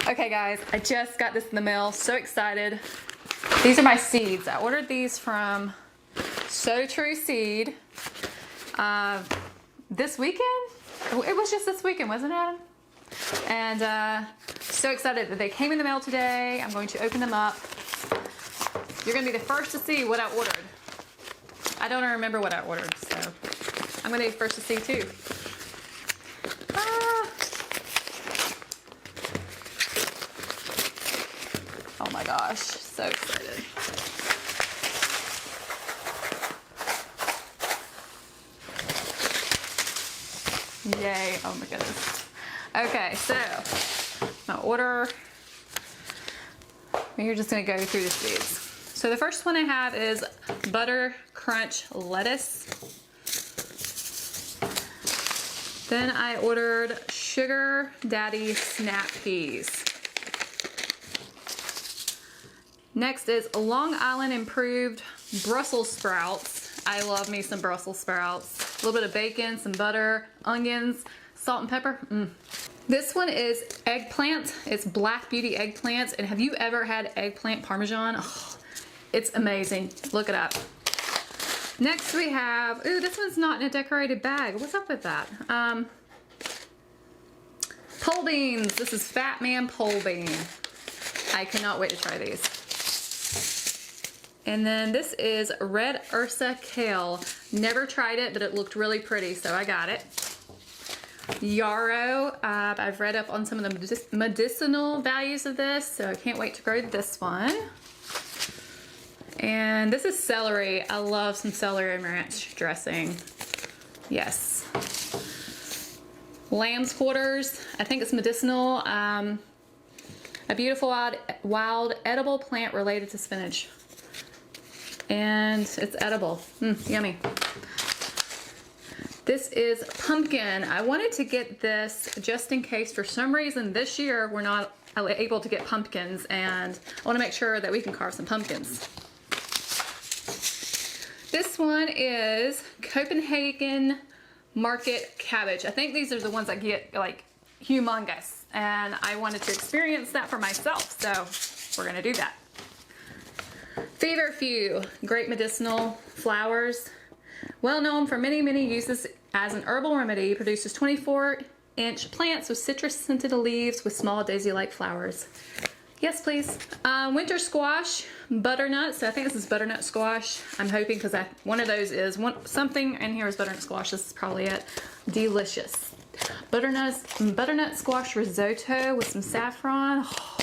Okay guys, I just got this in the mail. So excited. These are my seeds. I ordered these from So True Seed this weekend. It was just this weekend, wasn't it? And so excited that they came in the mail today. I'm going to open them up. You're gonna be the first to see what I ordered. I don't remember what I ordered, so I'm gonna be the first to see too. Oh my gosh, so excited. Yay, oh my goodness. Okay, so my order, we're just gonna go through the seeds. So the first one I have is Butter Crunch Lettuce. Then I ordered Sugar Daddy Snap Peas. Next is Long Island Improved Brussels sprouts. I love me some Brussels sprouts. A little bit of bacon, some butter, onions, salt and pepper. This one is eggplant. It's Black Beauty eggplant. And have you ever had eggplant parmesan? Oh, it's amazing. Look it up. Next we have, ooh, this one's not in a decorated bag. What's up with that? Pole beans. This is Fat Man pole bean. I cannot wait to try these. And then this is Red Ursa Kale. Never tried it, but it looked really pretty, so I got it. Yarrow. I've read up on some of the medicinal values of this, so I can't wait to grow this one. And this is celery. I love some celery ranch dressing. Yes. Lamb's quarters. I think it's medicinal. A beautiful wild edible plant related to spinach. And it's edible. Yummy. This is pumpkin. I wanted to get this just in case for some reason this year we're not able to get pumpkins, and I want to make sure that we can carve some pumpkins. This one is Copenhagen Market cabbage. I think these are the ones that get like humongous, and I wanted to experience that for myself, so we're gonna do that. Feverfew, great medicinal flowers. Well known for many, many uses as an herbal remedy, produces 24-inch plants with citrus-scented leaves with small daisy-like flowers. Yes, please. Winter squash, butternut. So I think this is butternut squash. I'm hoping because one of those is something in here is butternut squash. This is probably it. Delicious. Butternut squash risotto with some saffron. Oh,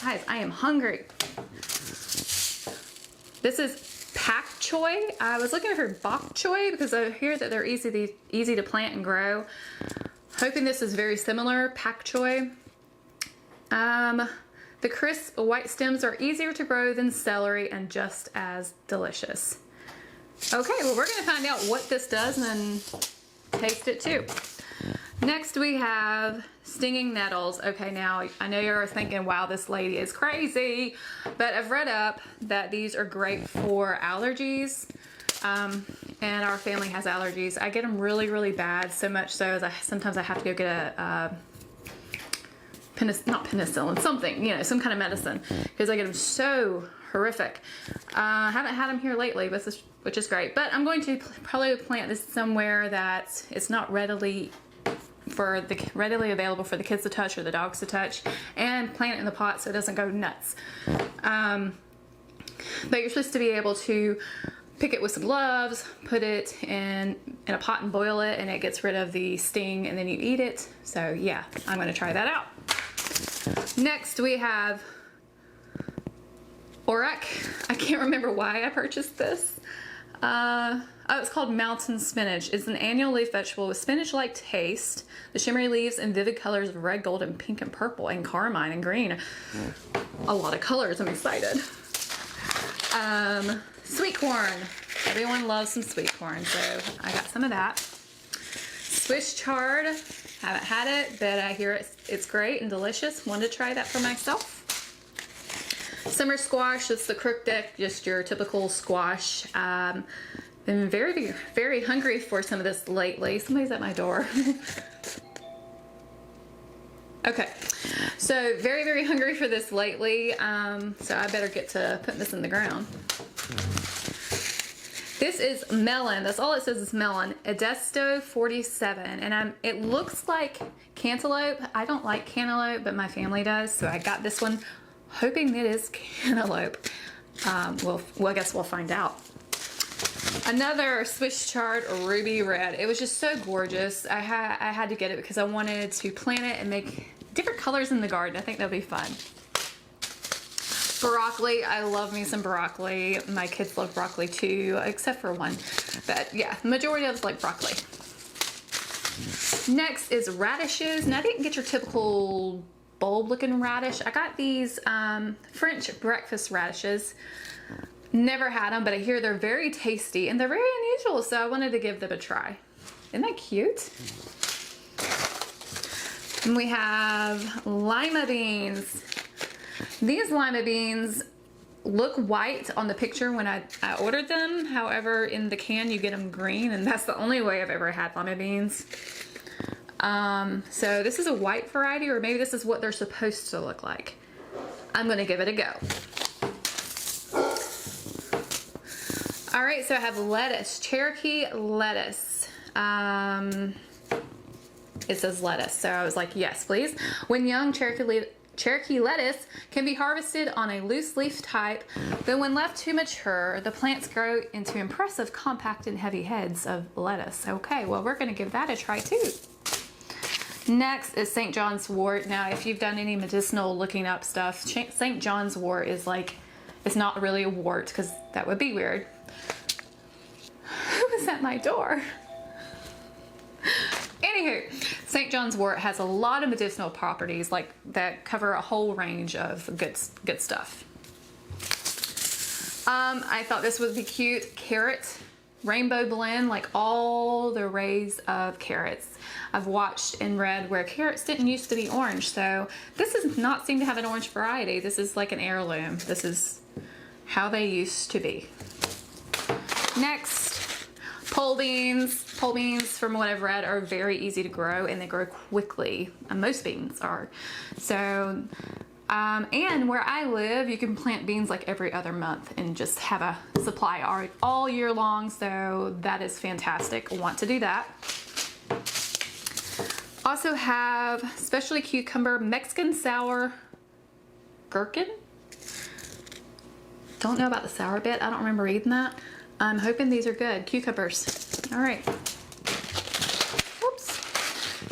guys, I am hungry. This is pak choy. I was looking for bok choy because I hear that they're easy to plant and grow. Hoping this is very similar, pak choy. The crisp white stems are easier to grow than celery and just as delicious. Okay, well we're gonna find out what this does and then taste it too. Next we have stinging nettles. Okay, now I know you're thinking, wow, this lady is crazy, but I've read up that these are great for allergies, and our family has allergies. I get them really, really bad, so much so as sometimes I have to go get a not penicillin, something, you know, some kind of medicine, because I get them so horrific. I haven't had them here lately, which is great, but I'm going to probably plant this somewhere that it's not readily available for the kids to touch or the dogs to touch, and plant it in the pot so it doesn't go nuts. But you're supposed to be able to pick it with some gloves, put it in a pot and boil it, and it gets rid of the sting, and then you eat it. So yeah, I'm going to try that out. Next we have Orek. I can't remember why I purchased this. Oh, it's called mountain spinach. It's an annual leaf vegetable with spinach-like taste. The shimmery leaves and vivid colors of red, gold, and pink, and purple, and carmine, and green. A lot of colors. I'm excited. Sweet corn. Everyone loves some sweet corn, so I got some of that. Swiss chard. Haven't had it, but I hear it's great and delicious. Wanted to try that for myself. Summer squash. It's the crooked, just your typical squash. Been very, very hungry for some of this lately. Somebody's at my door. Okay, So very, very hungry for this lately. So I better get to putting this in the ground. This is melon. That's all it says is melon. Edesto 47. And it looks like cantaloupe. I don't like cantaloupe, but my family does. So I got this one hoping it is cantaloupe. Well, I guess we'll find out. Another Swiss chard ruby red. It was just so gorgeous. I had to get it because I wanted to plant it and make different colors in the garden. I think that'll be fun. Broccoli. I love me some broccoli. My kids love broccoli too, except for one. But yeah, the majority of us like broccoli. Next is radishes. And I didn't get your typical bulb looking radish. I got these French breakfast radishes. Never had them, but I hear they're very tasty and they're very unusual, so I wanted to give them a try. Isn't that cute? And we have lima beans. These lima beans look white on the picture when I ordered them. However, in the can you get them green, and that's the only way I've ever had lima beans. So this is a white variety, or maybe this is what they're supposed to look like. I'm gonna give it a go. All right, so I have lettuce, Cherokee lettuce. It says lettuce, so I was like, yes, please. When young, Cherokee lettuce can be harvested on a loose leaf type, but when left to mature, the plants grow into impressive, compact, and heavy heads of lettuce. Okay, well, we're gonna give that a try too. Next is St. John's wort. Now, if you've done any medicinal looking up stuff, St. John's wort is like, it's not really a wart because that would be weird. Who is at my door? Anywho, St. John's wort has a lot of medicinal properties like that cover a whole range of good stuff. I thought this would be cute. Carrot, rainbow blend, like all the rays of carrots. I've watched and read where carrots didn't used to be orange, so this does not seem to have an orange variety. This is like an heirloom. This is how they used to be. Next, pole beans. Pole beans, from what I've read, are very easy to grow and they grow quickly. Most beans are. So, and where I live, you can plant beans like every other month and just have a supply all year long. So that is fantastic. I want to do that. Also have specialty cucumber, Mexican sour gherkin. Don't know about the sour bit. I don't remember reading that. I'm hoping these are good. Cucumbers. All right. Whoops.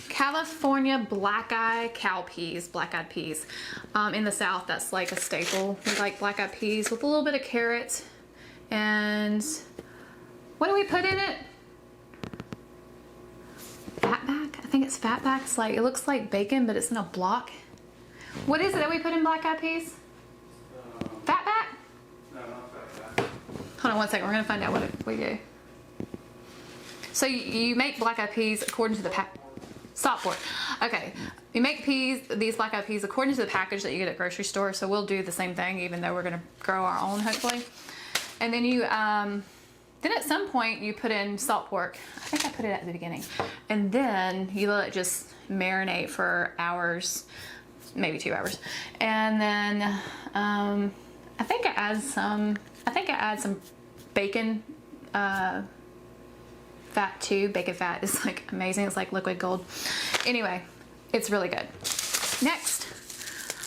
California black-eyed cowpeas, black-eyed peas. In the South, that's like a staple. We like black-eyed peas with a little bit of carrot. And what do we put in it? Fatback? I think it's fatback. It's like, it looks like bacon, but it's in a block. What is it that we put in black-eyed peas? Fatback? No, not fatback. Hold on one second. We're going to find out what we do. So you make black-eyed peas according to the saltport. Okay, you make these black-eyed peas according to the package that you get at grocery store. So we'll do the same thing, even though we're going to grow our own, hopefully. And then you, then at some point you put in salt pork. I think I put it at the beginning. And then you let it just marinate for hours, maybe 2 hours. And then I think I add some bacon fat too. Bacon fat is like amazing. It's like liquid gold. Anyway, it's really good. Next,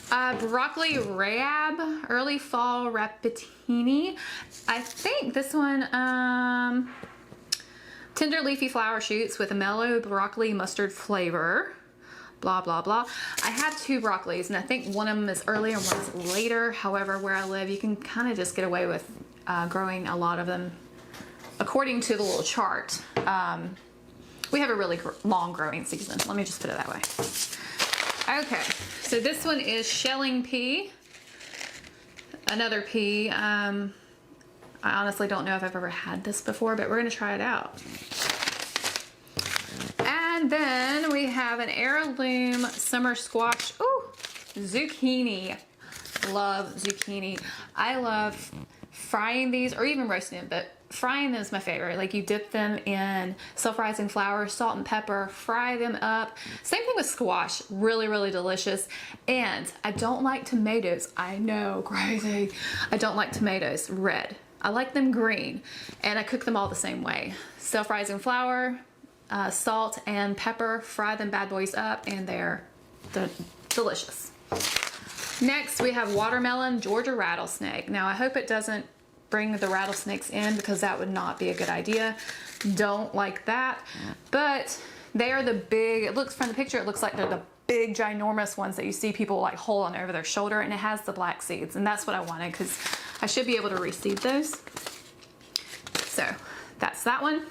broccoli rab, early fall rapatini. I think this one, tender leafy flower shoots with a mellow broccoli mustard flavor. Blah, blah, blah. I have 2 broccolis, and I think one of them is earlier and one's later. However, where I live, you can kind of just get away with growing a lot of them according to the little chart. We have a really long growing season. Let me just put it that way. Okay, so this one is shelling pea. Another pea. I honestly don't know if I've ever had this before, but we're gonna try it out. And then we have an heirloom summer squash. Ooh, zucchini. Love zucchini. I love frying these, or even roasting them, but frying them is my favorite. Like, you dip them in self-rising flour, salt and pepper, fry them up. Same thing with squash, really, really delicious. And I don't like tomatoes. I know, crazy. I don't like tomatoes red. I like them green, and I cook them all the same way. Self-rising flour, salt and pepper, fry them bad boys up, and they're delicious. Next, we have watermelon Georgia rattlesnake. Now, I hope it doesn't bring the rattlesnakes in, because that would not be a good idea. Don't like that. But they are the big, it looks from the picture, it looks like they're the big ginormous ones that you see people like holding over their shoulder, and it has the black seeds, and that's what I wanted because I should be able to reseed those. So that's that one.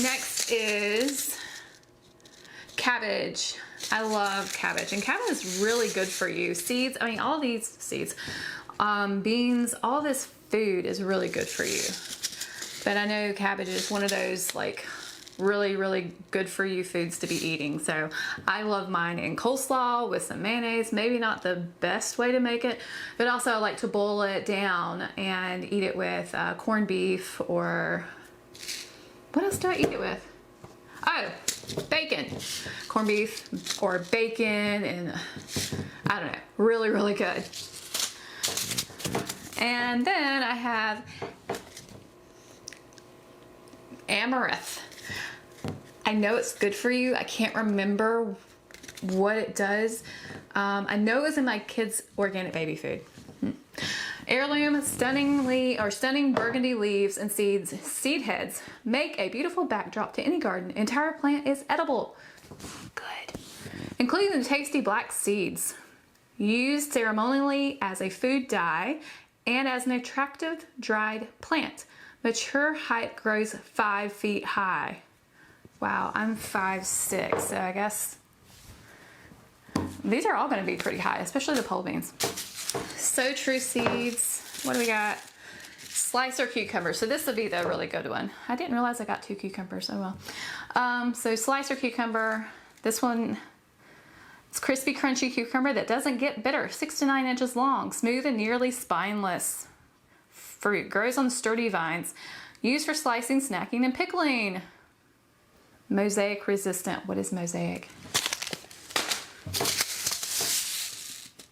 Next is cabbage. I love cabbage, and cabbage is really good for you. Seeds, I mean, all these seeds, beans, all this food is really good for you. But I know cabbage is one of those like really, really good for you foods to be eating. So I love mine in coleslaw with some mayonnaise. Maybe not the best way to make it, but also I like to boil it down and eat it with corned beef, or what else do I eat it with? Oh, bacon. Corned beef or bacon, and I don't know, really, really good. And then I have amaranth. I know it's good for you. I can't remember what it does. I know it was in my kids' organic baby food. Heirloom stunning burgundy leaves and seed heads make a beautiful backdrop to any garden. Entire plant is edible. Good. Including the tasty black seeds. Used ceremonially as a food dye and as an attractive dried plant. Mature height grows 5 feet high. Wow, I'm 5'6", so I guess these are all going to be pretty high, especially the pole beans. So true seeds. What do we got? Slicer cucumber. So this would be the really good one. I didn't realize I got 2 cucumbers. Oh well. So slicer cucumber. This one, it's crispy, crunchy cucumber that doesn't get bitter. 6 to 9 inches long, smooth and nearly spineless. Fruit grows on sturdy vines. Used for slicing, snacking, and pickling. Mosaic resistant. What is mosaic?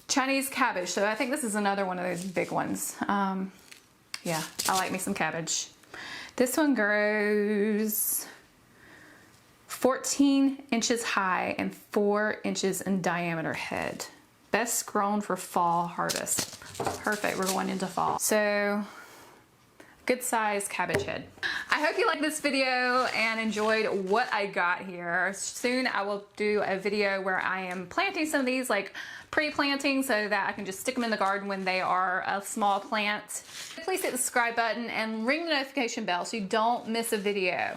Chinese cabbage. So I think this is another one of those big ones. Yeah, I like me some cabbage. This one grows 14 inches high and 4 inches in diameter head. Best grown for fall harvest. Perfect, we're going into fall. So, good size cabbage head. I hope you liked this video and enjoyed what I got here. Soon I will do a video where I am planting some of these, like pre-planting, so that I can just stick them in the garden when they are a small plant. Please hit the subscribe button and ring the notification bell so you don't miss a video.